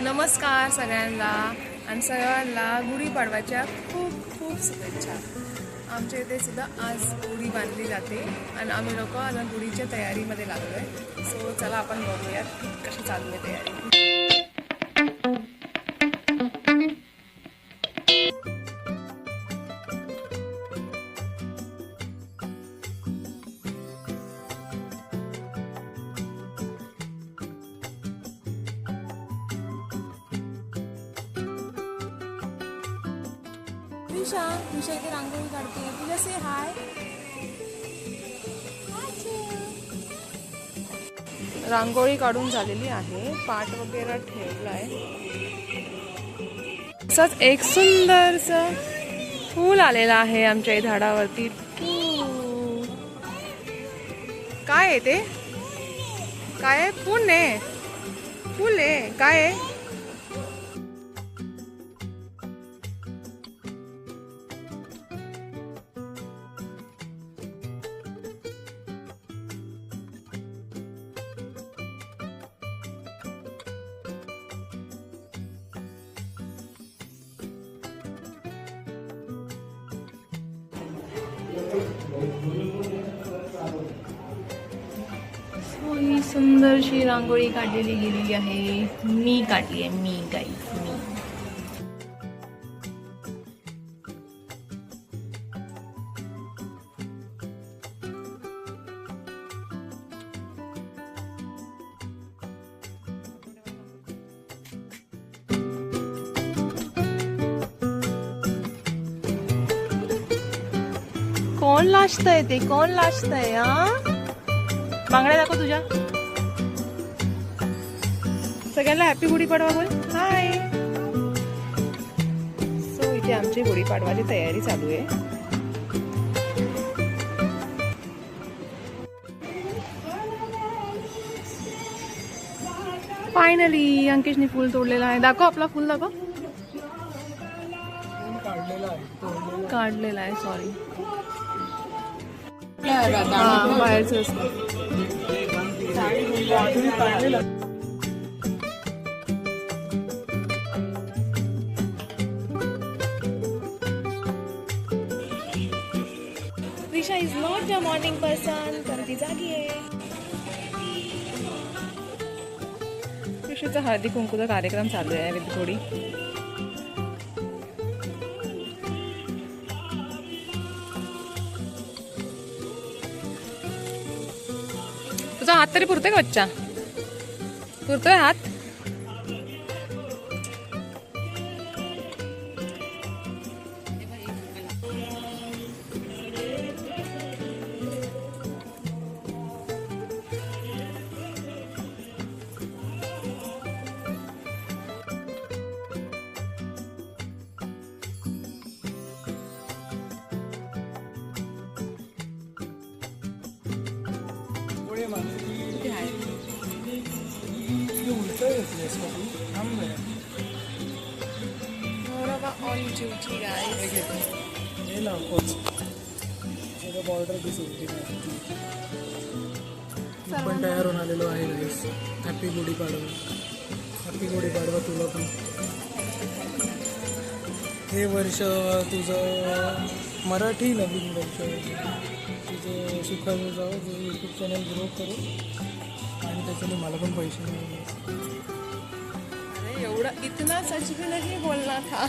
नमस्कार सगळ्यांना आणि सर्वांना गुढीपाडव्याच्या खूप खूप शुभेच्छा। आमच्या इथे सुद्धा आज गुढी बांधली जाते आणि आम्ही लोक आता गुढीच्या तयारीमध्ये लागलोय। सो चला आपण बघूयात कशी चालू आहे तयारी। विशा इथे रांगोळी काढते। तुझ्या से हाय। रांगोळी काढून झालेली आहे, पाट वगैरे ठेवलाय। असंच एक सुंदरसं फूल आलेलं आहे आमच्या झाडावरती। काय आहे ते? काय आहे? फूल आहे, फूल आहे, काय आहे? ही सुंदरशी रांगोळी काढलेली गेलेली आहे। मी काढली आहे, मी गाईस मी। कोण लाजतंय ते? कोण लाजतंय? बांगड्या दाखव तुझ्या। सगळ्यांना हॅपी गुढीपाडवा बोल। हाय। सो इथे आमची गुढीपाडवाची तयारी चालू आहे। फायनली अंकिशने फुल तोडलेला आहे। दाखव आपला फुल, दाखव। काढलेला आहे, सॉरी। बाहेरचं असतं। Risha is not a morning person, तर ती जागी आहे। ऋषीचा हळदी कुंकूचा कार्यक्रम चालू आहे विथ थोडी। तुझा हात तरी पुरतोय का बच्चा? पुरतोय हात? On duty, guys. पण तयार होऊन आलेलो आहे गाईस। हॅपी गुढीपाडवा, हॅपी गुढीपाडवा तुला पण। हे वर्ष तुझं मराठी नवीन वर्ष तुझं सुखाचं जावं, तुझं यूट्यूब चॅनल ग्रो करू आणि त्याच्याने मला पण पैसे मिळाले। अरे एवढा इतना सच भी नहीं बोलना था।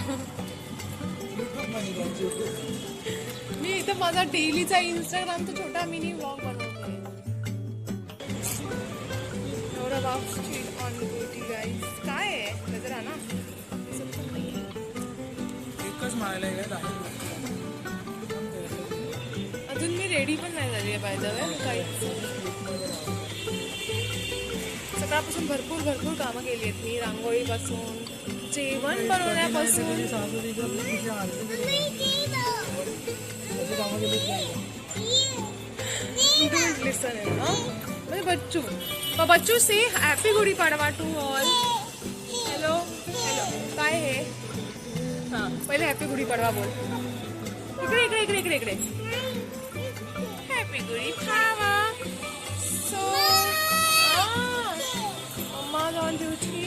मी इथं माझा डेलीचा इंस्टाग्रामचा छोटा मिनी व्लॉग बनवते। एवढा बाप स्ट्रीट ऑन ड्युटी गाईस। काय आहे नजर ना? एकच मारायला अजून मी रेडी पण नाही झाली आहे पाहिजे काही। सकाळपासून भरपूर कामं केली आहेत मी, रांगोळीपासून जेवण बनवण्यापासून। बच्चू बच्चू से happy Gudi Padwa to all. Hello hello, काय हे? हां पहिले हॅपी गुढीपाडवा बोल। इकडे इकडे इकडे इकडे इकडे। Happy Gudi Padwa. So mamma on duty.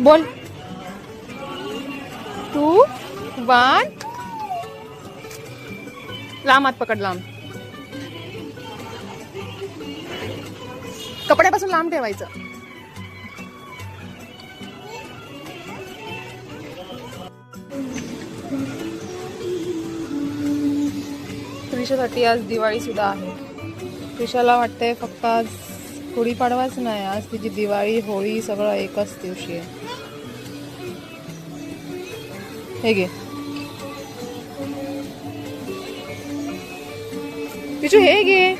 बोल 2 1 लांब हात पकड लांब. कपड्यापासून लांब ठेवायचं. त्रिशासाठी आज दिवाळी सुद्धा आहे. त्रिशाला वाटतंय फक्त आज गुढीपाडवाच नाही, आज तिची दिवाळी होळी सगळं एकच दिवशी आहे. हे घे पिचू, हे घे.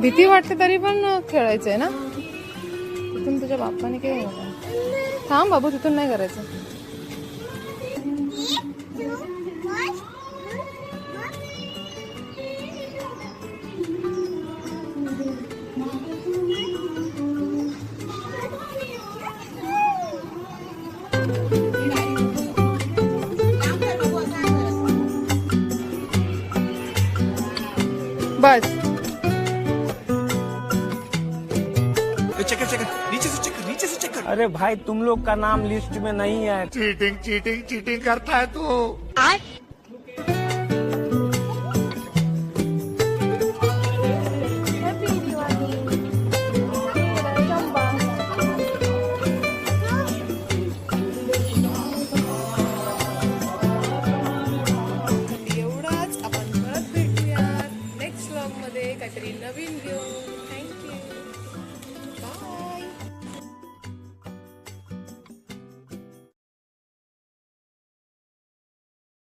भीती वाटते तरी पण खेळायचंय ना. तिथून तुझ्या बाप्पाने काय थांब बाबू, तिथून नाही करायचं. बस चेकर चेकर, नीचे से चेकर, नीचे से चेकर. अरे भाई तुम लोग का नाम लिस्ट में नहीं है. चीटिंग चीटिंग चीटिंग करता है तू.